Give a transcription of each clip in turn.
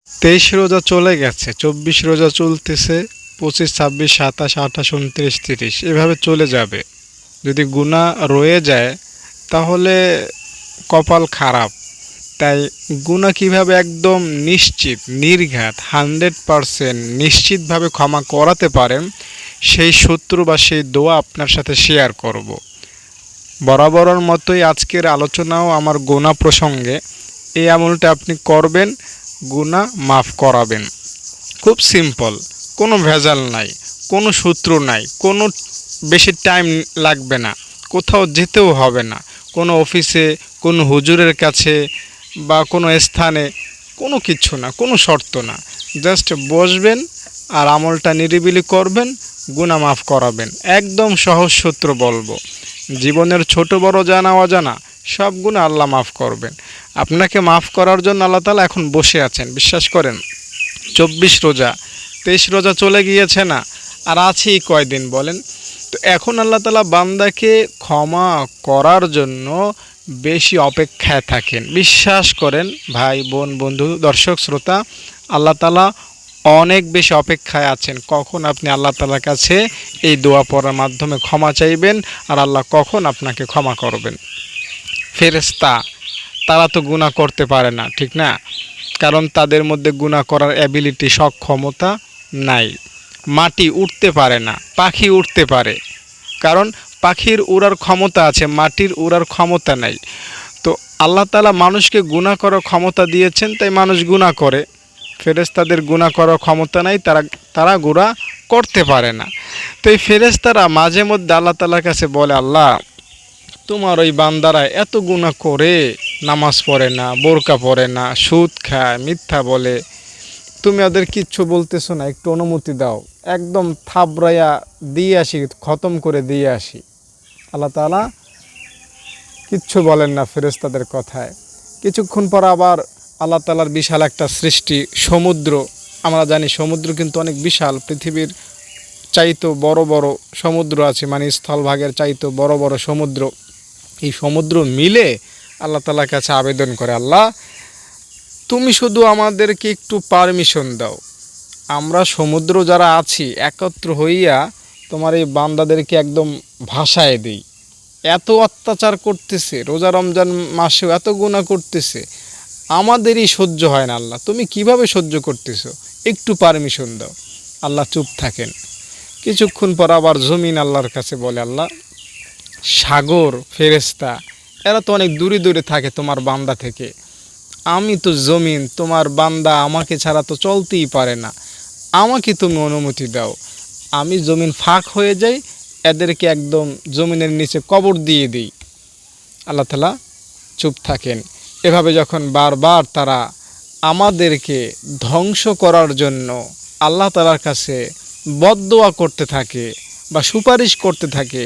23 রোজা চলে গেছে, 24 রোজা চলতেছে, 25, 26, 27, 28, 29, 30 এভাবে চলে যাবে। যদি গুনাহ রয়ে যায় তাহলে কপাল খারাপ। তাই গুনাহ কিভাবে একদম নিশ্চিত, নির্ঘাত, 100% নিশ্চিতভাবে ক্ষমা করাতে পারেন, সেই সূত্র বা সেই দোয়া আপনার সাথে শেয়ার করব। বরাবরের মতোই আজকের আলোচনাও আমার গুনাহ প্রসঙ্গে। এই আমলটা আপনি করবেন, গুনাহ মাফ করাবেন। খুব সিম্পল, কোনো ভেজাল নাই, কোনো সূত্র নাই, কোনো বেশি টাইম লাগবে না, কোথাও যেতেও হবে না, কোনো অফিসে, কোনো হুজুরের কাছে বা কোনো স্থানে, কোনো কিছু না, কোনো শর্ত না। জাস্ট বসবেন আর আমলটা নিরিবিলি করবেন, গুনাহ মাফ করাবেন। একদম সহজ সূত্র বলবো, জীবনের ছোট বড় জানা অজানা সব গুনাহ আল্লাহ মাফ করবেন। আপনাকে মাফ করার জন্য আল্লাহ তাআলা এখন বসে আছেন। বিশ্বাস করেন, 24 রোজা, 23 রোজা চলে গিয়েছে না, আর আছেই কয়দিন বলেন? তো এখন আল্লাহ তাআলা বান্দাকে ক্ষমা করার জন্য বেশি অপেক্ষায় থাকেন। বিশ্বাস করেন ভাই, বোন, বন্ধু, দর্শক, শ্রোতা, আল্লাহ তাআলা অনেক বেশি অপেক্ষায় আছেন কখন আপনি আল্লাহ তাআলার কাছে এই দোয়া পড়ার মাধ্যমে ক্ষমা চাইবেন, আর আল্লাহ কখন আপনাকে ক্ষমা করবেন। ফেরেশতা তারা তো গুনাহ করতে পারে না, ঠিক না? কারণ তাদের মধ্যে গুনাহ করার অ্যাবিলিটি, সক্ষমতা নাই। মাটি উঠতে পারে না, পাখি উঠতে পারে, কারণ পাখির উড়ার ক্ষমতা আছে, মাটির উড়ার ক্ষমতা নাই। তো আল্লাহ তাআলা মানুষকে গুনাহ করার ক্ষমতা দিয়েছেন, তাই মানুষ গুনাহ করে। ফেরেশতাদের গুনাহ করার ক্ষমতা নাই, তারা গুনাহ করতে পারে না। তো এই ফেরেশতারা মাঝে মধ্যে আল্লাহ তাআলার কাছে বলে, আল্লাহ, তোমার ওই বান্দারা এত গুনাহ করে, নামাজ পড়ে না, বোরকা পরে না, সুদ খায়, মিথ্যা বলে, তুমি ওদের কিচ্ছু বলতেছো না, একটু অনুমতি দাও, একদম থাবড়াইয়া দিয়ে আসি, খতম করে দিয়ে আসি। আল্লাহ তাআলা কিচ্ছু বলেন না ফেরেশতাদের কথায়। কিছুক্ষণ পর আবার আল্লাহ তাআলার বিশাল একটা সৃষ্টি সমুদ্র, আমরা জানি সমুদ্র কিন্তু অনেক বিশাল, পৃথিবীর চাইতো বড় বড় সমুদ্র আছে, মানে স্থলভাগের চাইতো বড় বড় সমুদ্র। এই সমুদ্র মিলে আল্লাহ তাআলার কাছে আবেদন করে, আল্লাহ, তুমি শুধু আমাদেরকে একটু পারমিশন দাও, আমরা সমুদ্র যারা আছি একত্র হইয়া তোমার এই বান্দাদেরকে একদম ভাসায় দিই। এত অত্যাচার করতেছে, রোজা রমজান মাসেও এত গুনাহ করতেছে, আমাদেরই সহ্য হয় না। আল্লাহ, তুমি কিভাবে সহ্য করতেছো, একটু পারমিশন দাও। আল্লাহ চুপ থাকেন। কিছুক্ষণ পর আবার জমিন আল্লাহর কাছে বলে, আল্লাহ, সাগর, ফেরেশতা এরা তো অনেক দূরে দূরে থাকে তোমার বান্দা থেকে, আমি তো জমিন, তোমার বান্দা আমাকে ছাড়া তো চলতেই পারে না, আমাকে তুমি অনুমতি দাও, আমি জমিন ফাঁক হয়ে যাই, এদেরকে একদম জমিনের নিচে কবর দিয়ে দিই। আল্লাহ তাআলা চুপ থাকেন। এভাবে যখন বারবার তারা আমাদেরকে ধ্বংস করার জন্য আল্লাহ তাআলার কাছে বদদোয়া করতে থাকে বা সুপারিশ করতে থাকে,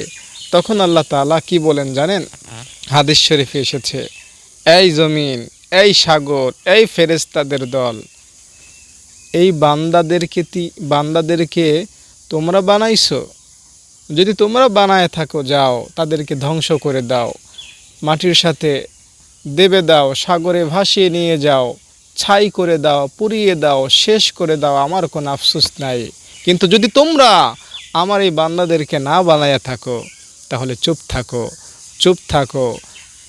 তখন আল্লাহ তাআলা কি বলেন জানেন? হাদিস শরীফে এসেছে, এই জমিন, এই সাগর, এই ফেরেশতাদের দল, এই বান্দাদেরকে তোমরা বানাইছো, যদি তোমরা বানায় থাকো, যাও তাদেরকে ধ্বংস করে দাও, মাটির সাথে দেবে দাও, সাগরে ভাসিয়ে নিয়ে যাও, ছাই করে দাও, পুড়িয়ে দাও, শেষ করে দাও, আমার কোনো আফসোস নাই। কিন্তু যদি তোমরা আমার এই বান্দাদেরকে না বানায়া থাকো, তাহলে চুপ থাকো, চুপ থাকো,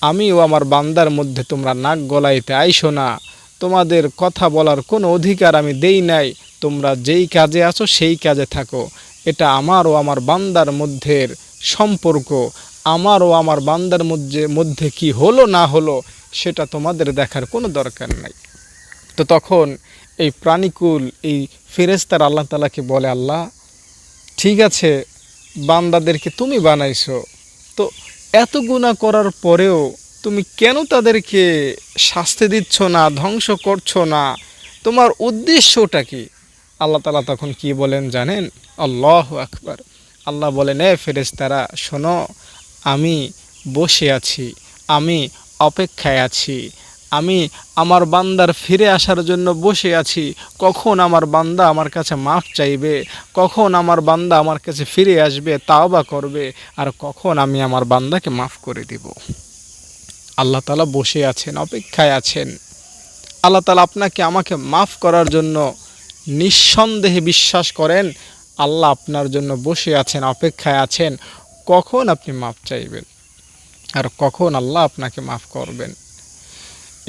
আমিও আমার বান্দার মধ্যে তোমরা নাক গলাইতে আইসো না, তোমাদের কথা বলার কোনো অধিকার আমি দেই নাই, তোমরা যেই কাজে আছো সেই কাজে থাকো, এটা আমার ও আমার বান্দার মধ্যের সম্পর্ক, আমার ও আমার বান্দার মধ্যে কি হলো না হলো সেটা তোমাদের দেখার কোনো দরকার নাই। তো তখন এই প্রাণীকুল, এই ফেরেশতারা আল্লাহ তাআলাকে বলে, আল্লাহ, ঠিক আছে, বান্দাদেরকে তুমি বানাইছো, তো এত গুনাহ করার পরেও তুমি কেন তাদেরকে শাস্তি দিচ্ছ না, ধ্বংস করছো না, তোমার উদ্দেশ্যটা কি? আল্লাহ তাআলা তখন কি বলেন জানেন? আল্লাহু আকবার। আল্লাহ বলেন, এ ফেরেশতারা শোনো, আমি বসে আছি, আমি অপেক্ষায় আছি, আমি আমার বান্দার ফিরে আসার জন্য বসে আছি, কখন আমার বান্দা আমার কাছে মাফ চাইবে, কখন আমার বান্দা আমার কাছে ফিরে আসবে, তাওবা করবে, আর কখন আমি আমার বান্দাকে মাফ করে দিব। আল্লাহ তাআলা বসে আছেন, অপেক্ষায় আছেন। আল্লাহ তাআলা আপনাকে আমাকে মাফ করার জন্য নিঃসন্দেহে বিশ্বাস করেন আল্লাহ আপনার জন্য বসে আছেন, অপেক্ষায় আছেন কখন আপনি মাফ চাইবেন আর কখন আল্লাহ আপনাকে মাফ করবেন।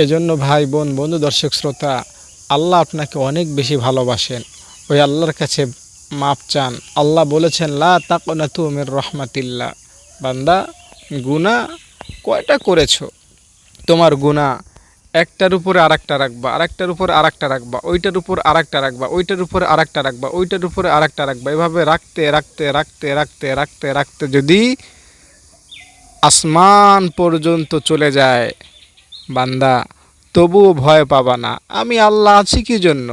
এজন্য ভাই বোন, বন্ধু, দর্শক শ্রোতা, আল্লাহ আপনাকে অনেক বেশি ভালোবাসেন। ওই আল্লাহর কাছে মাপ চান। আল্লাহ বলেছেন লা তাকনাতু মির রাহমাতিল্লাহ। বান্দা, গুনাহ কয়টা করেছো? তোমার গুনাহ একটার উপরে আরেকটা রাখবা, আরেকটার উপরে আরেকটা রাখবা, ওইটার উপর আরেকটা রাখবা, ওইটার উপরে আরেকটা রাখবা, ওইটার উপরে আরেকটা রাখবা, এভাবে রাখতে রাখতে রাখতে রাখতে রাখতে রাখতে যদি আসমান পর্যন্ত চলে যায় বান্দা, তবুও ভয় পাবা না। আমি আল্লাহ আছি কি জন্য?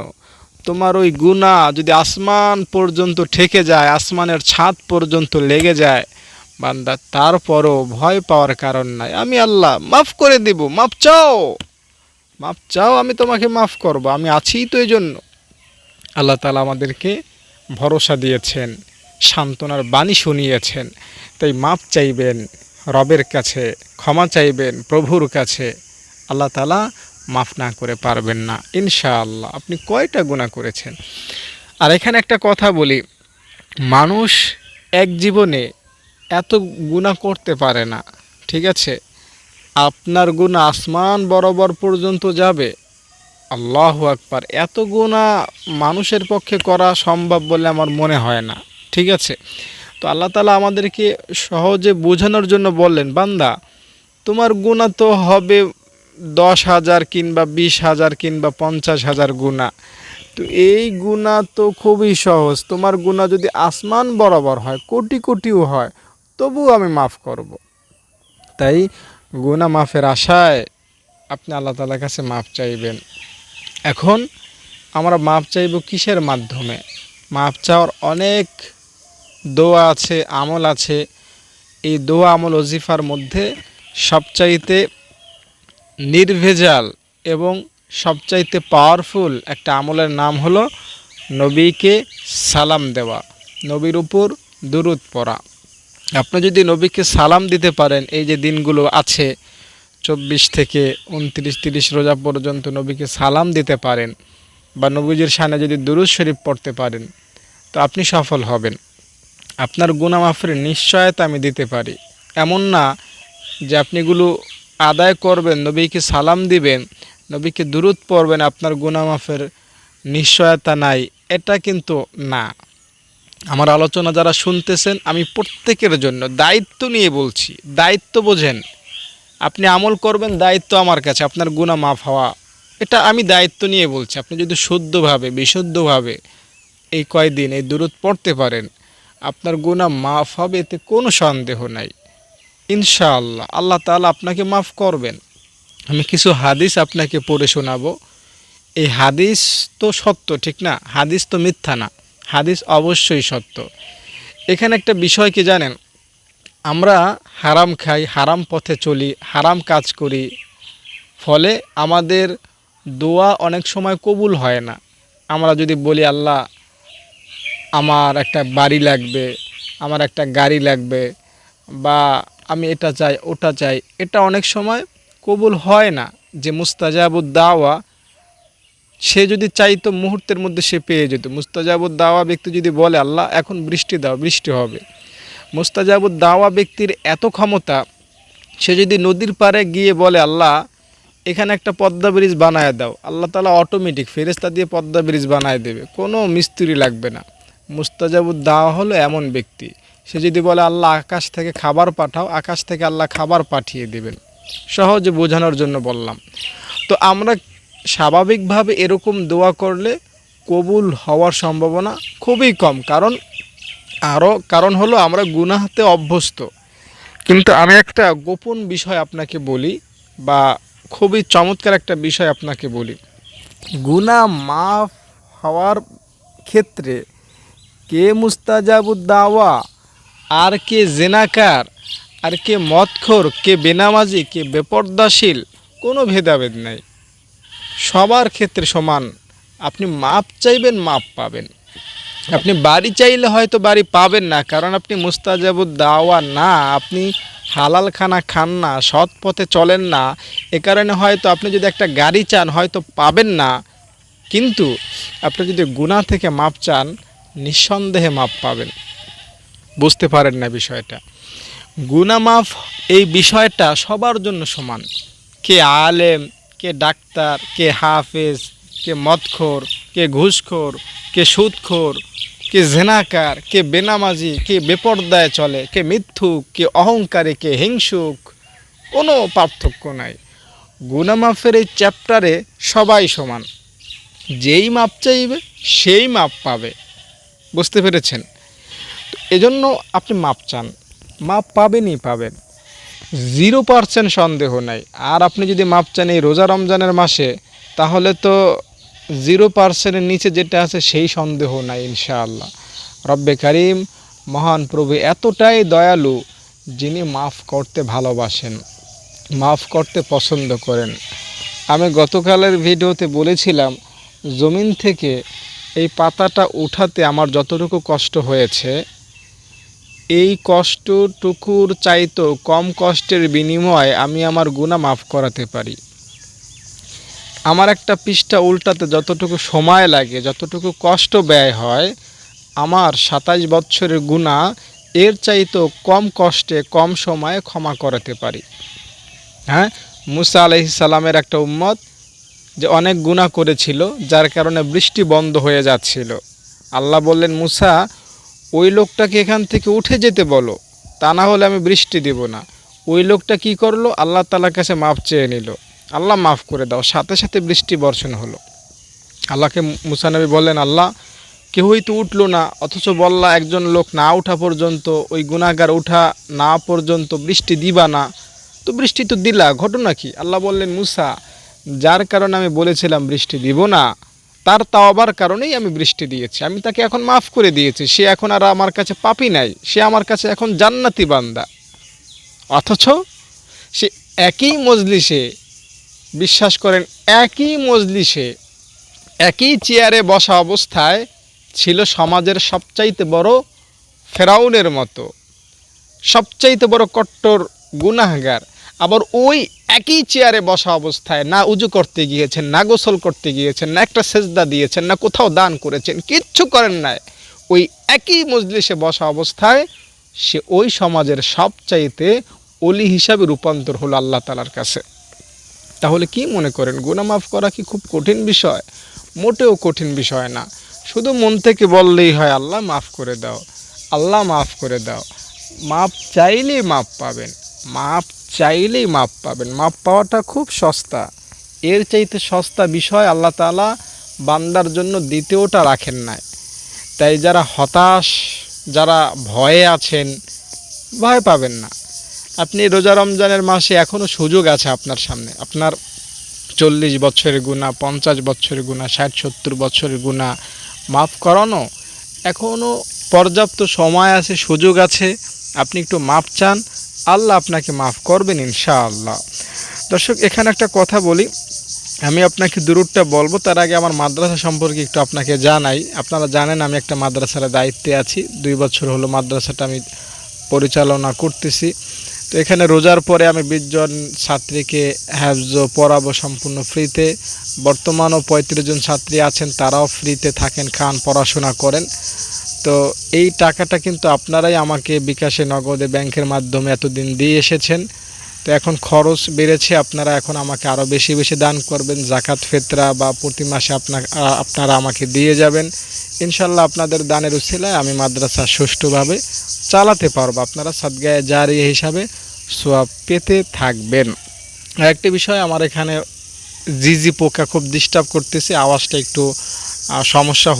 তোমার ওই গুনাহ যদি আসমান পর্যন্ত ঠেকে যায়, আসমানের ছাদ পর্যন্ত লেগে যায় বান্দা, তারপরও ভয় পাওয়ার কারণ নাই। আমি আল্লাহ মাফ করে দিব। মাফ চাও, মাফ চাও, আমি তোমাকে মাফ করব। আমি আছি তো এই জন্য। আল্লাহ তাআলা আমাদেরকে ভরসা দিয়েছেন, সান্ত্বনার বাণী শুনিয়েছেন। তাই মাফ চাইবেন রবের কাছে, ক্ষমা চাইবেন প্রভুর কাছে। আল্লাহ তাআলা মাফ না করে পারবেন না ইনশাআল্লাহ। আপনি কয়টা গুনাহ করেছেন? আর এখানে একটা কথা বলি, মানুষ এক জীবনে এত গুনাহ করতে পারে না, ঠিক আছে? আপনার গুনাহ আসমান বরাবর পর্যন্ত যাবে। আল্লাহু আকবার। এত গুনাহ মানুষের পক্ষে করা সম্ভব বলে আমার মনে হয় না, ঠিক আছে? তো আল্লাহ তাআলা আমাদেরকে সহজে বোঝানোর জন্য বললেন, বান্দা তোমার গুনাহ তো হবে 10,000 কিংবা 20,000 কিংবা 50,000 গুনাহ। তো এই গুনাহ তো খুবই সহজ। তোমার গুনাহ যদি আসমান বরাবর হয়, কোটি কোটিও হয়, তবুও আমি মাফ করব। তাই গুনাহ মাফের আশায় আপনি আল্লাহ তাআলার কাছে মাফ চাইবেন। এখন আমরা মাপ চাইব কিসের মাধ্যমে? মাপ চাওয়ার অনেক দোয়া আছে, আমল আছে। এই দোয়া আমল ওজিফার মধ্যে সবচাইতে নির্ভেজাল এবং সবচাইতে পাওয়ারফুল একটা আমলের নাম হলো নবীকে সালাম দেওয়া, নবীর উপর দুরূদ পড়া। আপনি যদি নবীকে সালাম দিতে পারেন, এই যে দিনগুলো আছে 24 থেকে 29, 30 রোজা পর্যন্ত নবীকে সালাম দিতে পারেন বা নবীজির শানে যদি দুরূদ শরীফ পড়তে পারেন, তো আপনি সফল হবেন। আপনার গুনাহ মাফের নিশ্চয়তা আমি দিতে পারি। এমন না যে আপনি এগুলো আদায় করবেন, নবীকে সালাম দিবেন, নবীকে দুরূদ পড়বেন, আপনার গুনাহ মাফের নিশ্চয়তা নাই, এটা কিন্তু না। আমার আলোচনা যারা শুনতেছেন, আমি প্রত্যেকের জন্য দায়িত্ব নিয়ে বলছি। দায়িত্ব বোঝেন। আপনি আমল করবেন, দায়িত্ব আমার কাছে, আপনার গুনাহ মাফ হওয়া, এটা আমি দায়িত্ব নিয়ে বলছি। আপনি যদি শুদ্ধভাবে, বিশুদ্ধভাবে এই কয়দিন এই দুরূদ পড়তে পারেন, আপনার গুনাহ মাফ হবে, এতে কোনো সন্দেহ নাই ইনশাআল্লাহ। আল্লাহ তাআলা আপনাকে মাফ করবেন। আমি কিছু হাদিস আপনাকে পড়ে শোনাবো। এই হাদিস তো সত্য, ঠিক না? হাদিস তো মিথ্যা না, হাদিস অবশ্যই সত্য। এখানে একটা বিষয় কি জানেন? আমরা হারাম খাই, হারাম পথে চলি, হারাম কাজ করি, ফলে আমাদের দোয়া অনেক সময় কবুল হয় না। আমরা যদি বলি আল্লাহ আমার একটা বাড়ি লাগবে, আমার একটা গাড়ি লাগবে, বা আমি এটা চাই ওটা চাই, এটা অনেক সময় কবুল হয় না। যে মুস্তাজাবুদ দাওয়া, সে যদি চাইতো মুহূর্তের মধ্যে সে পেয়ে যেত। মুস্তাজাবুদ দাওয়া ব্যক্তি যদি বলে আল্লাহ এখন বৃষ্টি দাও, বৃষ্টি হবে। মুস্তাজাবুদ দাওয়া ব্যক্তির এত ক্ষমতা, সে যদি নদীর পাড়ে গিয়ে বলে আল্লাহ এখানে একটা পদ্মা ব্রিজ বানায় দাও, আল্লাহ তাআলা অটোমেটিক ফেরেশতা দিয়ে পদ্মা ব্রিজ বানায় দেবে, কোনো মিস্ত্রি লাগবে না। মুস্তাজাবুদ দাওয়া হলো এমন ব্যক্তি, সে যদি বলে আল্লাহ আকাশ থেকে খাবার পাঠাও, আকাশ থেকে আল্লাহ খাবার পাঠিয়ে দেবেন। সহজে বোঝানোর জন্য বললাম। তো আমরা স্বাভাবিকভাবে এরকম দোয়া করলে কবুল হওয়ার সম্ভাবনা খুবই কম। কারণ হলো আমরা গুনাহতে অভ্যস্ত। কিন্তু আমি একটা গোপন বিষয় আপনাকে বলি, বা খুবই চমৎকার একটা বিষয় আপনাকে বলি। গুনাহ মাফ হওয়ার ক্ষেত্রে কে মুস্তাজাবুদ দাওয়া, আর কে জেনাকার, আর কে মদখোর, কে বেনামাজি, কে বেপর্দাশীল, কোনো ভেদাভেদ নাই। সবার ক্ষেত্রে সমান। আপনি মাপ চাইবেন, মাপ পাবেন। আপনি বাড়ি চাইলে হয়তো বাড়ি পাবেন না, কারণ আপনি মুস্তাজাবুদ দাওয়া না, আপনি হালাল খানা খান না, সৎ পথে চলেন না। এ কারণে হয়তো আপনি যদি একটা গাড়ি চান হয়তো পাবেন না, কিন্তু আপনি যদি গুনাহ থেকে মাপ চান নিঃসন্দেহে মাপ পাবেন। বুঝতে পারেন না বিষয়টা। গুনাহ মাফ এই বিষয়টা সবার জন্য সমান। কে আলেম, কে ডাক্তার, কে হাফেজ, কে মদখোর, কে ঘুষখোর, কে সুদখোর, কে জেনাকার, কে বেনামাজি, কে বেপর্দায় চলে, কে মিথ্যুক, কে অহংকারী, কে হিংসুক, কোনো পার্থক্য নাই। গুনাহ মাফের এই চ্যাপ্টারে সবাই সমান। যেই মাপ চাইবে সেই মাপ পাবে। বুঝতে পেরেছেন? এজন্য আপনি মাপ চান, মাপ পাবেনই পাবেন, 0% সন্দেহ নাই। আর আপনি যদি মাপ চান এই রোজা রমজানের মাসে, তাহলে তো 0%-এর নিচে যেটা আছে সেই সন্দেহ নাই ইনশাআল্লাহ। রব্বে কারিম মহান প্রভু এতটাই দয়ালু, যিনি মাফ করতে ভালোবাসেন, মাফ করতে পছন্দ করেন। আমি গতকালের ভিডিওতে বলেছিলাম, জমিন থেকে এই পাতাটা উঠাতে আমার যতটুকু কষ্ট হয়েছে, এই কষ্টটুকুর চাইতেও কম কষ্টের বিনিময়ে আমি আমার গুনাহ মাফ করাতে পারি। আমার একটা পৃষ্ঠা উল্টাতে যতটুকু সময় লাগে, যতটুকু কষ্ট ব্যয় হয়, আমার 27 বছরের গুনাহ এর চাইতেও কম কষ্টে কম সময়ে ক্ষমা করাতে পারি। হ্যাঁ, মুসা আলাইহিস সালামের একটা উম্মত যে অনেক গুনাহ করেছিল, যার কারণে বৃষ্টি বন্ধ হয়ে যাচ্ছিল। আল্লাহ বললেন, মুসা ওই লোকটাকে এখান থেকে উঠে যেতে বলো, তা না হলে আমি বৃষ্টি দেব না। ওই লোকটা কি করলো? আল্লাহ তাআলার কাছে মাপ চেয়ে নিল, আল্লাহ মাফ করে দাও, সাথে সাথে বৃষ্টি বর্ষণ হলো। আল্লাহকে মুসা নবী বললেন, আল্লাহ কেউই তো উঠলো না, অথচ বললা একজন লোক না ওঠা পর্যন্ত, ওই গুনাহগার ওঠা না পর্যন্ত বৃষ্টি দিবা না, তো বৃষ্টি তো দিলা, ঘটনা কি? আল্লাহ বললেন, মুসা যার কারণে আমি বলেছিলাম বৃষ্টি দিব না, তার তাওবার কারণেই আমি বৃষ্টি দিয়েছি, আমি তাকে এখন মাফ করে দিয়েছি, সে এখন আর আমার কাছে পাপী নাই, সে আমার কাছে এখন জান্নাতি বান্দা। অথচ সে একই মজলিসে, বিশ্বাস করেন একই মজলিসে, একই চেয়ারে বসা অবস্থায় ছিল সমাজের সবচাইতে বড় ফেরাউনের মতো, সবচাইতে বড় কট্টর গুনাহগার। আবার ওই একই চেয়ারে বসা অবস্থায় না উজু করতে গিয়েছেন, না গোসল করতে গিয়েছেন, না একটা সেজদা দিয়েছেন, না কোথাও দান করেছেন, কিচ্ছু করেন নাই, ওই একই মজলিসে বসা অবস্থায় সে ওই সমাজের সবচাইতে অলি হিসাবে রূপান্তর হলো আল্লাহ তাআলার কাছে। তাহলে কি মনে করেন গুনাহ মাফ করা কি খুব কঠিন বিষয়? মোটেও কঠিন বিষয় না। শুধু মন থেকে বললেই হয়, আল্লাহ মাফ করে দাও, আল্লাহ মাফ করে দাও। মাপ চাইলেই মাপ পাবেন, মাপ চাইলেই মাপ পাবেন। মাপ পাওয়াটা খুব সস্তা, এর চাইতে সস্তা বিষয় আল্লাহ তাআলা বান্দার জন্য দ্বিতীয়টা রাখেন নাই। তাই যারা হতাশ, যারা ভয়ে আছেন, ভয় পাবেন না। আপনি রোজা রমজানের মাসে এখনও সুযোগ আছে আপনার সামনে। আপনার 40 বছরের গুনাহ, 50 বছরের গুনাহ, 60-70 বছরের গুনাহ মাফ করানো এখনও পর্যাপ্ত সময় আছে, সুযোগ আছে। আপনি একটু মাপ চান, আল্লাহ আপনাকে মাফ করবেন ইনশাআল্লাহ। দর্শক, এখানে একটা কথা বলি, আমি আপনাকে দুরূদটা বলবো তার আগে আমার মাদ্রাসা সম্পর্কে একটু আপনাকে জানাই। আপনারা জানেন আমি একটা মাদ্রাসার দায়িত্বে আছি, 2 বছর হলো মাদ্রাসাটা আমি পরিচালনা করতেছি। তো এখানে রোজার পরে আমি 20 জন ছাত্রীকে হাফজ পড়াবো সম্পূর্ণ ফ্রিতে। বর্তমানও 35 জন ছাত্রী আছেন, তারাও ফ্রিতে থাকেন, খান, পড়াশোনা করেন। তো এই টাকাটা কিন্তু আপনারাই আমাকে বিকাশে, নগদে, ব্যাংকের মাধ্যমে এতদিন দিয়ে এসেছেন। তো এখন খরচ বেড়েছে, আপনারা এখন আমাকে আরও বেশি বেশি দান করবেন, জাকাত ফিতরা বা প্রতি মাসে আপনারা আমাকে দিয়ে যাবেন। ইনশাল্লাহ আপনাদের দানের উসিলায় আমি মাদ্রাসা সুষ্ঠুভাবে চালাতে পারবো, আপনারা সাদগায়ে জারিয়া হিসাবে সওয়াব পেতে থাকবেন। আরেকটি বিষয়, আমার এখানে জিজি পোকা খুব ডিস্টার্ব করতেছে, আওয়াজটা একটু সমস্যা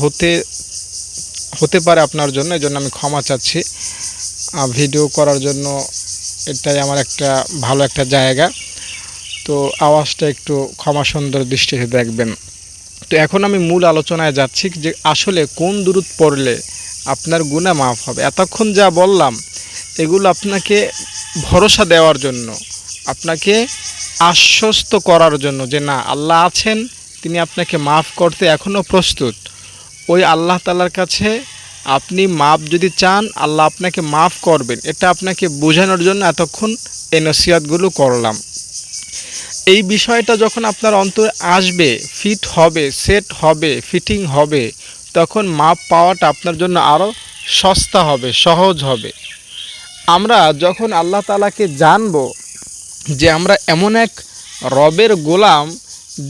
হতে পারে আপনার জন্য, এই জন্য আমি ক্ষমা চাচ্ছি। ভিডিও করার জন্য এটাই আমার একটা ভালো একটা জায়গা, তো আওয়াজটা একটু ক্ষমা সুন্দর দৃষ্টিতে দেখবেন। তো এখন আমি মূল আলোচনায় যাচ্ছি যে আসলে কোন দুরূদ পড়লে আপনার গুনাহ মাফ হবে। এতক্ষণ যা বললাম এগুলো আপনাকে ভরসা দেওয়ার জন্য, আপনাকে আশ্বস্ত করার জন্য যে না, আল্লাহ আছেন, তিনি আপনাকে মাফ করতে এখনও প্রস্তুত। ওই আল্লাহ তাআলার কাছে আপনি মাপ যদি চান আল্লাহ আপনাকে মাফ করবেন, এটা আপনাকে বোঝানোর জন্য এতক্ষণ এই নসিহতগুলো করলাম। এই বিষয়টা যখন আপনার অন্তরে আসবে, ফিট হবে, সেট হবে, ফিটিং হবে, তখন মাপ পাওয়াটা আপনার জন্য আরও সস্তা হবে, সহজ হবে। আমরা যখন আল্লাহ তাআলাকে জানব যে আমরা এমন এক রবের গোলাম,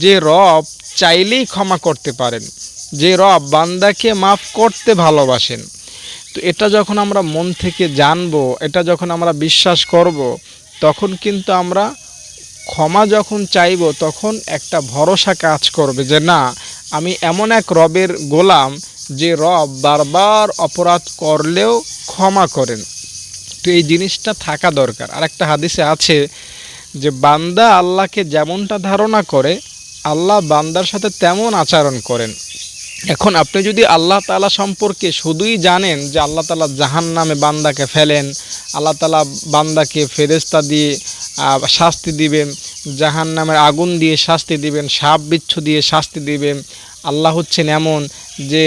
যে রব চাইলেই ক্ষমা করতে পারেন, যে রব বান্দাকে মাফ করতে ভালোবাসেন, তো এটা যখন আমরা মন থেকে জানব, এটা যখন আমরা বিশ্বাস করব, তখন কিন্তু আমরা ক্ষমা যখন চাইব তখন একটা ভরসা কাজ করবে যে না, আমি এমন এক রবের গোলাম যে রব বারবার অপরাধ করলেও ক্ষমা করেন। তো এই জিনিসটা থাকা দরকার। আর একটা হাদিসে আছে যে বান্দা আল্লাহকে যেমনটা ধারণা করে আল্লাহ বান্দার সাথে তেমন আচরণ করেন। এখন আপনি যদি আল্লাহ তাআলা সম্পর্কে শুধুই জানেন যে আল্লাহ তাআলা জাহান্নামে বান্দাকে ফেলেন, আল্লাহ তাআলা বান্দাকে ফেরেশতা দিয়ে শাস্তি দিবেন, জাহান্নামের আগুন দিয়ে শাস্তি দিবেন, সাপ বিচ্ছু দিয়ে শাস্তি দিবেন, আল্লাহ হচ্ছেন এমন যে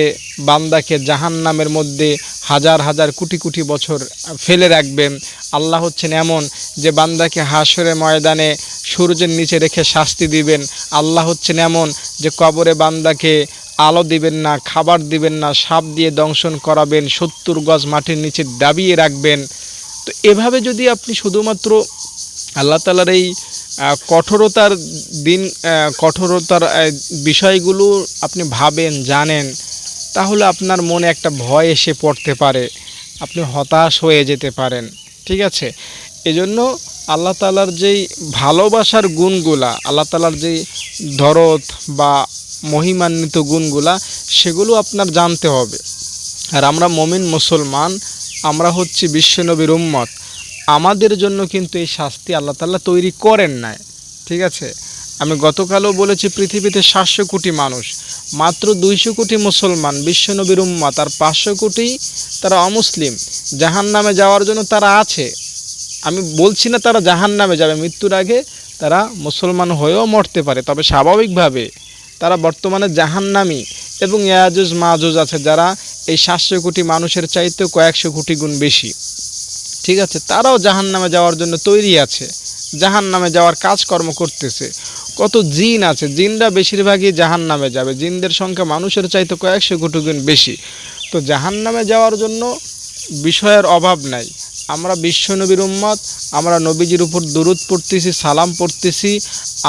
বান্দাকে জাহান্নামের মধ্যে হাজার হাজার কোটি কোটি বছর ফেলে রাখবেন, আল্লাহ হচ্ছেন এমন যে বান্দাকে হাশরের ময়দানে সূর্যের নিচে রেখে শাস্তি দিবেন, আল্লাহ হচ্ছেন এমন যে কবরে বান্দাকে আলো দিবেন না, খাবার দিবেন না, সাপ দিয়ে দংশন করাবেন, 70 গজ মাটির নিচে দাবিয়ে রাখবেন। তো এভাবে যদি আপনি শুধুমাত্র আল্লাহ তাআলার এই কঠোরতার বিষয়গুলো আপনি ভাবেন, জানেন, তাহলে আপনার মনে একটা ভয় এসে পড়তে পারে, আপনি হতাশ হয়ে যেতে পারেন। ঠিক আছে, এজন্য আল্লাহ তাআলার যেই ভালোবাসার গুণগুলা, আল্লাহ তাআলার যেই দরদ বা মহিমান্বিত গুণগুলা, সেগুলো আপনার জানতে হবে। আর আমরা মুমিন মুসলমান, আমরা হচ্ছি বিশ্বনবীর উম্মত, আমাদের জন্য কিন্তু এই শাস্তি আল্লাহ তাআলা তৈরি করেন নাই। ঠিক আছে, আমি গতকালও বলেছি পৃথিবীতে 700 কোটি মানুষ, মাত্র 200 কোটি মুসলমান বিশ্বনবীর উম্মত, আর 500 কোটি তারা অমুসলিম, জাহান্নামে যাওয়ার জন্য তারা আছে। আমি বলছি না তারা জাহান্নামে যাবে, মৃত্যুর আগে তারা মুসলমান হয়েও মরতে পারে, তবে স্বাভাবিকভাবে তারা বর্তমানে জাহান্নামী। এবং ইয়াজুজ মাজুজ আছে যারা এই 700 কোটি মানুষের চাইতে কয়েকশো কোটি গুণ বেশি। ঠিক আছে, তারাও জাহান্নামে যাওয়ার জন্য তৈরি আছে, জাহান্নামে যাওয়ার কাজকর্ম করতেছে। কত জিন আছে, জিনরা বেশিরভাগই জাহান্নামে যাবে, জিনদের সংখ্যা মানুষের চাইতে কয়েকশো কোটি গুণ বেশি। তো জাহান্নামে যাওয়ার জন্য বিষয়ের অভাব নাই। আমরা বিশ্বনবীর উম্মত, আমরা নবীজির উপর দুরূদ পড়তেছি, সালাম পড়তেছি,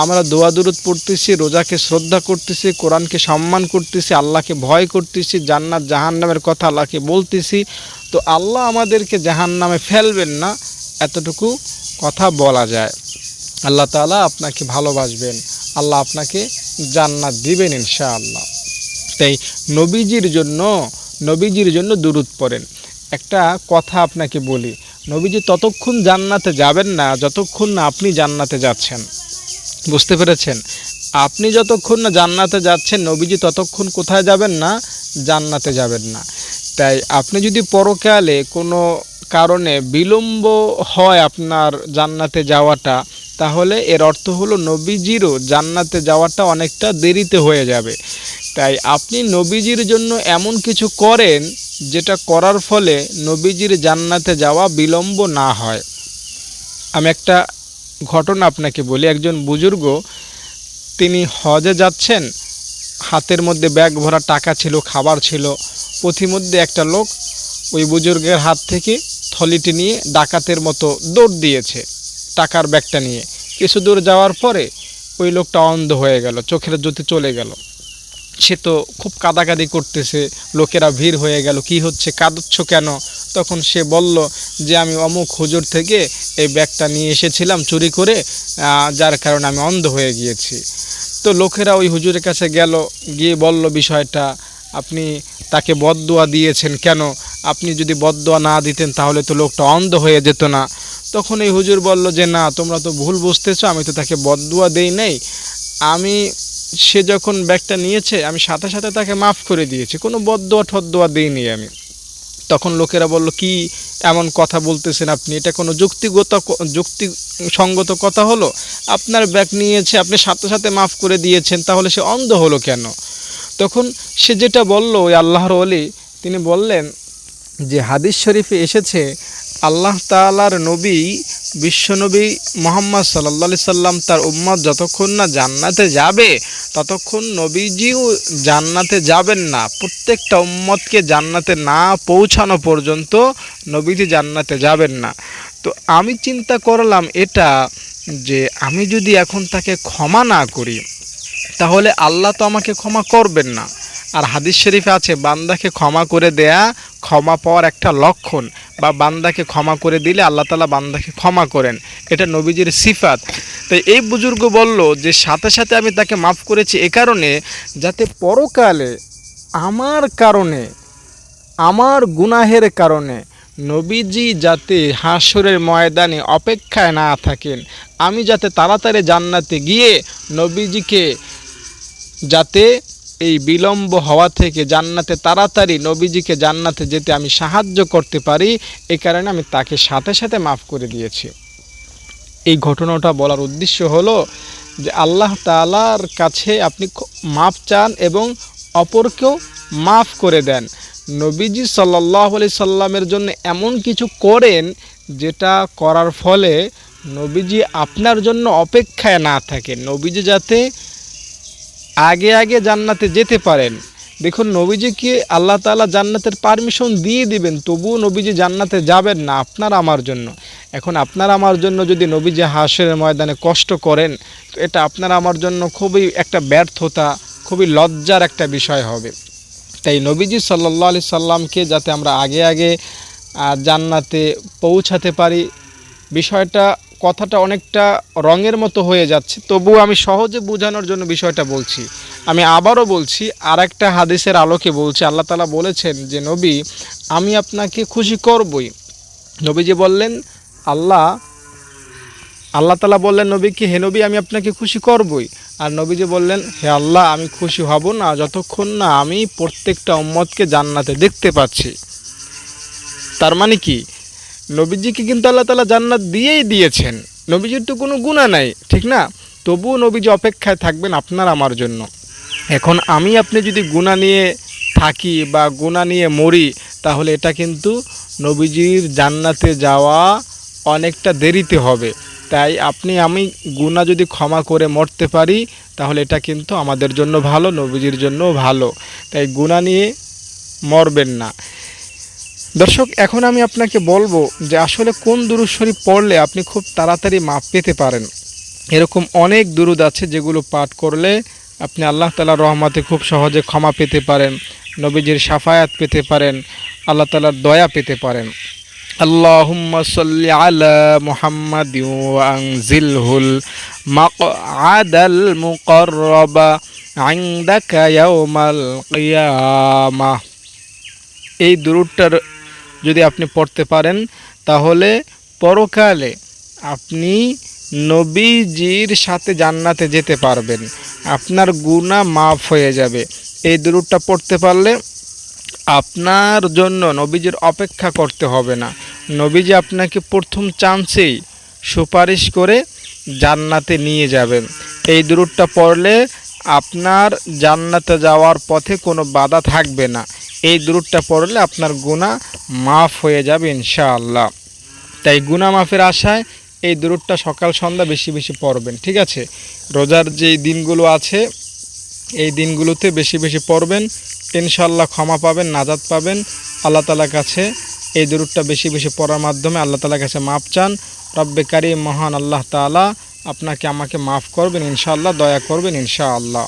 আমরা দোয়া দুরূদ পড়তেছি, রোজাকে শ্রদ্ধা করতেছি, কোরআনকে সম্মান করতেছি, আল্লাহকে ভয় করতেছি, জান্নাত জাহান্নামের কথা আল্লাহকে বলতেছি। তো আল্লাহ আমাদেরকে জাহান্নামে ফেলবেন না, এতটুকু কথা বলা যায়। আল্লাহ তাআলা আপনাকে ভালোবাসবেন, আল্লাহ আপনাকে জান্নাত দিবেন ইনশাআল্লাহ। তাই নবীজির জন্য দুরূদ পড়েন। একটা কথা আপনাকে বলি, নবীজি ততক্ষণ জান্নাতে যাবেন না যতক্ষণ না আপনি জান্নাতে যাচ্ছেন। বুঝতে পেরেছেন? আপনি যতক্ষণ না জান্নাতে যাচ্ছেন, নবীজি ততক্ষণ কোথায় যাবেন না? জান্নাতে যাবেন না। তাই আপনি যদি পরকালে কোনো কারণে বিলম্ব হয় আপনার জান্নাতে যাওয়াটা, তাহলে এর অর্থ হলো নবীজিরও জান্নাতে যাওয়াটা অনেকটা দেরিতে হয়ে যাবে। তাই আপনি নবীজির জন্য এমন কিছু করেন যেটা করার ফলে নবীজির জান্নাতে যাওয়া বিলম্ব না হয়। আমি একটা ঘটনা আপনাকে বলি। একজন বুজুর্গ, তিনি হজে যাচ্ছেন, হাতের মধ্যে ব্যাগ ভরা টাকা ছিল, খাবার ছিল। পথিমধ্যে একটা লোক ওই বুজুর্গের হাত থেকে থলিটি নিয়ে ডাকাতের মতো দৌড় দিয়েছে টাকার ব্যাগটা নিয়ে। কিছু দূর যাওয়ার পরে ওই লোকটা অন্ধ হয়ে গেল, চোখের জ্যোতি চলে গেল। সে তো খুব কাঁদাকাদি করতেছে, লোকেরা ভিড় হয়ে গেল, কি হচ্ছে, কাঁদছ কেন? তখন সে বলল যে আমি অমুক হুজুর থেকে এই ব্যাগটা নিয়ে এসেছিলাম চুরি করে, যার কারণে আমি অন্ধ হয়ে গিয়েছি। তো লোকেরা ওই হুজুরের কাছে গেল, গিয়ে বলল বিষয়টা, আপনি তাকে বদদুয়া দিয়েছেন কেন? আপনি যদি বদদুয়া না দিতেন তাহলে তো লোকটা অন্ধ হয়ে যেত না। তখন এই হুজুর বলল যে না, তোমরা তো ভুল বুঝতেছো, আমি তো তাকে বদদুয়া দেই নাই, সে যখন ব্যাগটা নিয়েছে আমি সাথে সাথে তাকে মাফ করে দিয়েছি, কোনো বদদুয়া ঠদদুয়া দিইনি আমি। তখন লোকেরা বলল, কি এমন কথা বলতেছেন আপনি? এটা কোনো যুক্তিসঙ্গত কথা হলো? আপনার ব্যাগ নিয়েছে, আপনি সাথে সাথে মাফ করে দিয়েছেন, তাহলে সে অন্ধ হলো কেন? তখন সে যেটা বলল, ওই আল্লাহর ওলি তিনি বললেন যে হাদিস শরীফে এসেছে আল্লাহ তাআলার নবী বিশ্বনবী মুহাম্মদ সাল্লাল্লাহু আলাইহি সাল্লাম তার উম্মত যতক্ষণ না জান্নাতে যাবে ততক্ষণ নবীজিও জান্নাতে যাবেন না। প্রত্যেকটা উম্মতকে জান্নাতে না পৌঁছানো পর্যন্ত নবীজি জান্নাতে যাবেন না। তো আমি চিন্তা করলাম এটা, যে আমি যদি এখন তাকে ক্ষমা না করি তাহলে আল্লাহ তো আমাকে ক্ষমা করবেন না। আর হাদিস শরীফে আছে বান্দাকে ক্ষমা করে দেয়া ক্ষমা পাওয়ার একটা লক্ষণ, বা বান্দাকে ক্ষমা করে দিলে আল্লাহ তাআলা বান্দাকে ক্ষমা করেন, এটা নবীজির সিফাত। তাই এই বুজুর্গ বলল যে সাথে সাথে আমি তাকে মাফ করেছি এ কারণে যাতে পরকালে আমার কারণে, আমার গুনাহের কারণে নবীজি যাতে হাসরের ময়দানে অপেক্ষায় না থাকেন, আমি যাতে তাড়াতাড়ি জান্নাতে গিয়ে নবীজিকে যাতে এই বিলম্ব হওয়া থেকে জান্নাতে তাড়াতাড়ি নবীজিকে জান্নাতে যেতে আমি সাহায্য করতে পারি, এই কারণে আমি তাকে সাথে সাথে মাফ করে দিয়েছি। এই ঘটনাটা বলার উদ্দেশ্য হলো যে আল্লাহ তাআলার কাছে আপনি মাফ চান এবং অপরকেও মাফ করে দেন। নবীজি সাল্লাল্লাহু আলাইহি সাল্লামের জন্য এমন কিছু করেন যেটা করার ফলে নবীজি আপনার জন্য অপেক্ষায় না থাকেন, নবীজি যাতে আগে আগে জান্নাতে যেতে পারেন। দেখুন নবীজিকে আল্লাহ তাআলা জান্নাতের পারমিশন দিয়ে দিবেন, তবুও নবীজি জান্নাতে যাবেন না আপনার আমার জন্য। এখন আপনার আমার জন্য যদি নবীজি হাসরের ময়দানে কষ্ট করেন, তো এটা আপনার আমার জন্য খুবই একটা ব্যর্থতা, খুবই লজ্জার একটা বিষয় হবে। তাই নবীজি সাল্লাল্লাহু আলাইহি সাল্লামকে যাতে আমরা আগে আগে জান্নাতে পৌঁছাতে পারি, বিষয়টা কথাটা অনেকটা রঙের মতো হয়ে যাচ্ছে, তবুও আমি সহজে বোঝানোর জন্য বিষয়টা বলছি। আমি আবারও বলছি, আর একটা হাদিসের আলোকে বলছি। আল্লাহ তাআলা বলেছেন যে নবী আমি আপনাকে খুশি করবই। নবীজি বললেন আল্লাহ তাআলা বললেন নবীকে, হে নবী আমি আপনাকে খুশি করবই। আর নবীজি বললেন, হে আল্লাহ আমি খুশি হব না যতক্ষণ না আমি প্রত্যেকটা উম্মতকে জান্নাতে দেখতে পাচ্ছি। তার মানে কি, নবীজিকে কিন্তু আল্লাহ তাআলা জান্নাত দিয়েই দিয়েছেন, নবীজির তো কোনো গুনাহ নাই, ঠিক না? তবুও নবীজি অপেক্ষায় থাকবেন আপনার আমার জন্য। এখন আমি আপনি যদি গুনাহ নিয়ে থাকি বা গুনাহ নিয়ে মরি, তাহলে এটা কিন্তু নবীজির জান্নাতে যাওয়া অনেকটা দেরিতে হবে। তাই আপনি আমি গুনাহ যদি ক্ষমা করে মরতে পারি তাহলে এটা কিন্তু আমাদের জন্য ভালো, নবীজির জন্যও ভালো। তাই গুনাহ নিয়ে মরবেন না। দর্শক, এখন আমি আপনাকে বলবো যে আসলে কোন দুরূদ শরীফ পড়লে আপনি খুব তাড়াতাড়ি মাপ পেতে পারেন। এরকম অনেক দুরূদ আছে যেগুলো পাঠ করলে আপনি আল্লাহ তাআলার রহমতে খুব সহজে ক্ষমা পেতে পারেন, নবীজির শাফায়াত পেতে পারেন, আল্লাহ তাআলার দয়া পেতে পারেন। আল্লাহুম্মা সাল্লি আলা মুহাম্মাদিন ওয়া আনজিলহুল মাকআদাল মুকাররাবা ইনদাকা ইয়াউমাল কিয়ামাহ। এই দুরূদটার যদি আপনি পড়তে পারেন তাহলে পরকালে আপনি নবীজির সাথে জান্নাতে যেতে পারবেন, আপনার গুনাহ মাফ হয়ে যাবে। এই দুরূদটা পড়তে পারলে আপনার জন্য নবীজির অপেক্ষা করতে হবে না, নবীজি আপনাকে প্রথম চান্সেই সুপারিশ করে জান্নাতে নিয়ে যাবেন। এই দুরূদটা পড়লে আপনার জান্নাতে যাওয়ার পথে কোনো বাধা থাকবে না। এই দুরূদটা পড়লে আপনার গুনাহ মাফ হয়ে যাবে ইনশাআল্লাহ। তাই গুনাহ মাফের আশায় এই দুরূদটা সকাল সন্ধ্যা বেশি বেশি পড়বেন, ঠিক আছে? রোজার যেই দিনগুলো আছে এই দিনগুলোতে বেশি বেশি পড়বেন, ইনশাআল্লাহ ক্ষমা পাবেন, নাজাত পাবেন আল্লাহ তাআলার কাছে। এই দুরূদটা বেশি বেশি পড়ার মাধ্যমে আল্লাহ তাআলার কাছে মাপ চান। রব্বে কারীম মহান আল্লাহ তাআলা আপনাকে আমাকে মাফ করবেন ইনশাআল্লাহ, দয়া করবেন ইনশাআল্লাহ।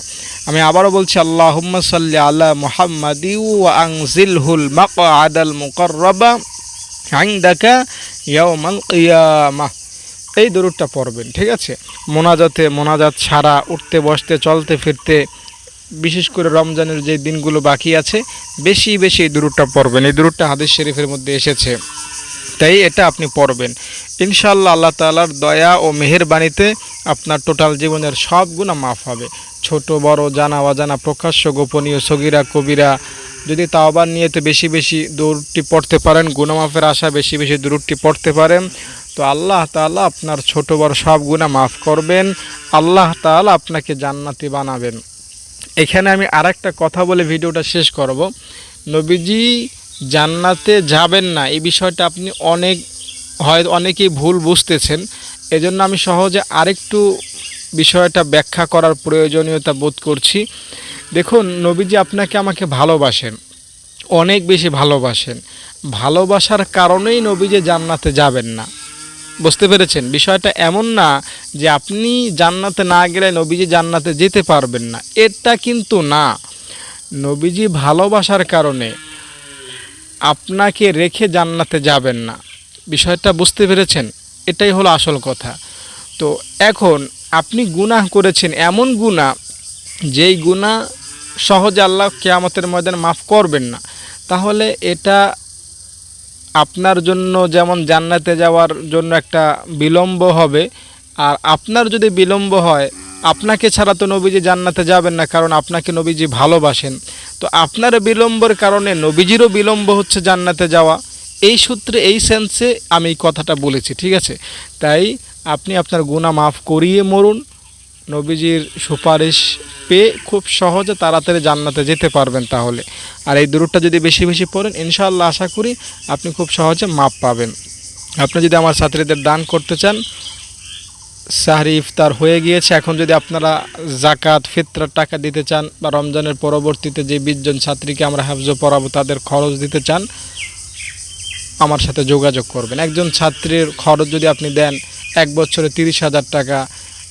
আমি আবারও বলছি, আল্লাহুম্মা সাল্লি আলা মুহাম্মাদি ওয়া আনজিলহুল মাকআদাল মুকাররাবা ইনদাকা ইয়াউমাল কিয়ামাহ। এই দুরূদটা পড়বেন, ঠিক আছে? মোনাজাত ছাড়া উঠতে বসতে চলতে ফিরতে, বিশেষ করে রমজানের যে দিনগুলো বাকি আছে বেশি বেশি এই দুরূদটা পড়বেন। এই দুরূদটা হাদিস শরীফের মধ্যে এসেছে, তাই এটা আপনি পড়বেন ইনশাআল্লাহ। আল্লাহ তাআলার দয়া ও মেহেরবানিতে আপনার টোটাল জীবনের সব গুনাহ মাফ হবে, ছোট বড়, জানা অজানা, প্রকাশ্য গোপনীয়, সগীরা কবিরা। যদি তাওবার নিয়তে বেশি বেশি দুরূদটি পড়তে পারেন, গুনাহ মাফের আশা বেশি বেশি দুরূদটি পড়তে পারেন, তো আল্লাহ তাআলা আপনার ছোট বড় সব গুনাহ মাফ করবেন, আল্লাহ তাআলা আপনাকে জান্নাতি বানাবেন। এখানে আমি আরেকটা কথা বলে ভিডিওটা শেষ করব। নবীজি জান্নাতে যাবেন না, এই বিষয়টা আপনি অনেকেই ভুল বুঝতেছেন। এজন্য আমি সহজে আরেকটু বিষয়টা ব্যাখ্যা করার প্রয়োজনীয়তা বোধ করছি। দেখুন, নবীজি আপনাকে আমাকে ভালোবাসেন, অনেক বেশি ভালোবাসেন। ভালোবাসার কারণেই নবীজি জান্নাতে যাবেন না। বুঝতে পেরেছেন? বিষয়টা এমন না যে আপনি জান্নাতে না গেলে নবীজি জান্নাতে যেতে পারবেন না, এটা কিন্তু না। নবীজি ভালোবাসার কারণে আপনাকে রেখে জান্নাতে যাবেন না। বিষয়টা বুঝতে পেরেছেন? এটাই হলো আসল কথা। তো এখন আপনি গুনাহ করেছেন, এমন গুনাহ যেই গুনাহ সহজে আল্লাহ কিয়ামতের ময়দানে মাফ করবেন না, তাহলে এটা আপনার জন্য যেমন জান্নাতে যাওয়ার জন্য একটা বিলম্ব হবে, আর আপনার যদি বিলম্ব হয়, আপনাকে ছাড়া তো নবীজি জান্নাতে যাবেন না, কারণ আপনাকে নবীজি ভালোবাসেন। তো আপনার বিলম্বের কারণে নবীজিরও বিলম্ব হচ্ছে জান্নাতে যাওয়া। এই সূত্রে, এই সেন্সে আমি এই কথাটা বলেছি, ঠিক আছে? তাই আপনি আপনার গুনাহ মাফ করিয়ে মরুন, নবীজির সুপারিশ পেয়ে খুব সহজে তাড়াতাড়ি জান্নাতে যেতে পারবেন তাহলে। আর এই দুরূদটা যদি বেশি বেশি পড়েন, ইনশাআল্লাহ আশা করি আপনি খুব সহজে মাপ পাবেন। আপনি যদি আমার ছাত্রীদের দান করতে চান, সাহরি ইফতার হয়ে গিয়েছে, এখন যদি আপনারা জাকাত ফিতরার টাকা দিতে চান বা রমজানের পরবর্তীতে যে 20 জন ছাত্রীকে আমরা হাফজ পড়াবো তাদের খরচ দিতে চান, আমার সাথে যোগাযোগ করবেন। একজন ছাত্রীর খরচ যদি আপনি দেন 1 বছরে 30,000 টাকা,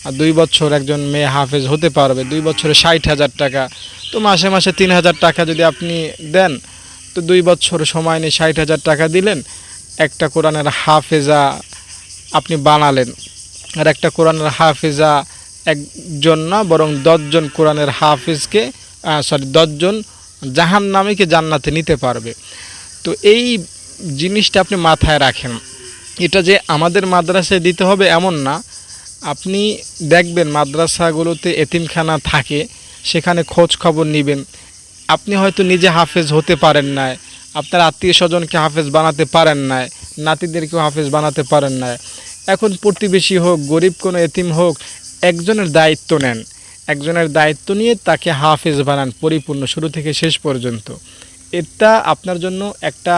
আর 2 বছর একজন মেয়ে হাফেজ হতে পারবে, 2 বছরে 60,000 টাকা। তো মাসে মাসে 3,000 টাকা যদি আপনি দেন, তো 2 বছর সময় নিয়ে 60,000 টাকা দিলেন। একটা কোরআনের হাফেজা আপনি বানালেন, আর একটা কোরআনের হাফেজা একজন না, বরং 10 জন কোরআনের হাফেজকে 10 জন জাহান্নামীকে জান্নাতে নিতে পারবে। তো এই জিনিসটা আপনি মাথায় রাখেন। এটা যে আমাদের মাদ্রাসায় দিতে হবে এমন না। আপনি দেখবেন মাদ্রাসাগুলোতে এতিমখানা থাকে, সেখানে খোঁজ খবর নেবেন। আপনি হয়তো নিজে হাফেজ হতে পারেন না, আপনার আত্মীয় স্বজনকে হাফেজ বানাতে পারেন না, নাতিদেরকেও হাফেজ বানাতে পারেন না। এখন প্রতিবেশী হোক, গরিব কোনো এতিম হোক, একজনের দায়িত্ব নেন। একজনের দায়িত্ব নিয়ে তাকে হাফেজ বানান পরিপূর্ণ, শুরু থেকে শেষ পর্যন্ত। এটা আপনার জন্য একটা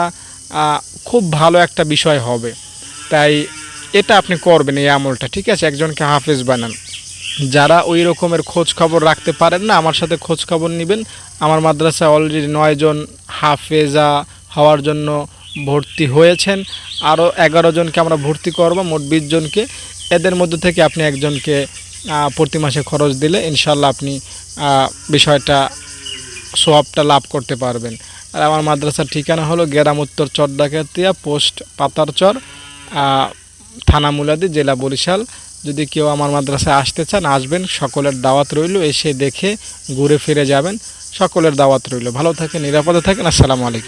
খুব ভালো একটা বিষয় হবে। তাই এটা আপনি করবেন, এই আমলটা, ঠিক আছে? একজনকে হাফেজ বানান। যারা ওই রকমের খোঁজ খবর রাখতে পারেন না, আমার সাথে খোঁজ খবর নেবেন। আমার মাদ্রাসায় অলরেডি 9 জন হাফেজা হওয়ার জন্য ভর্তি হয়েছেন, আরও 11 জনকে আমরা ভর্তি করব, মোট 20 জনকে। এদের মধ্যে থেকে আপনি একজনকে প্রতি মাসে খরচ দিলে ইনশাল্লাহ আপনি বিষয়টা সোয়াবটা লাভ করতে পারবেন। আর আমার মাদ্রাসার ঠিকানা হলো গ্রাম উত্তর চরডাকাতিয়া, পোস্ট পাতারচর, থানা মুলাদি, জেলা বরিশাল। যদি কেউ আমার মাদ্রাসায় আসতে চান, আসবেন, সকলের দাওয়াত রইল। এসে দেখে ঘুরে ফিরে যাবেন, সকলের দাওয়াত রইল। ভালো থাকেন, নিরাপদে থাকেন। আসসালামু আলাইকুম।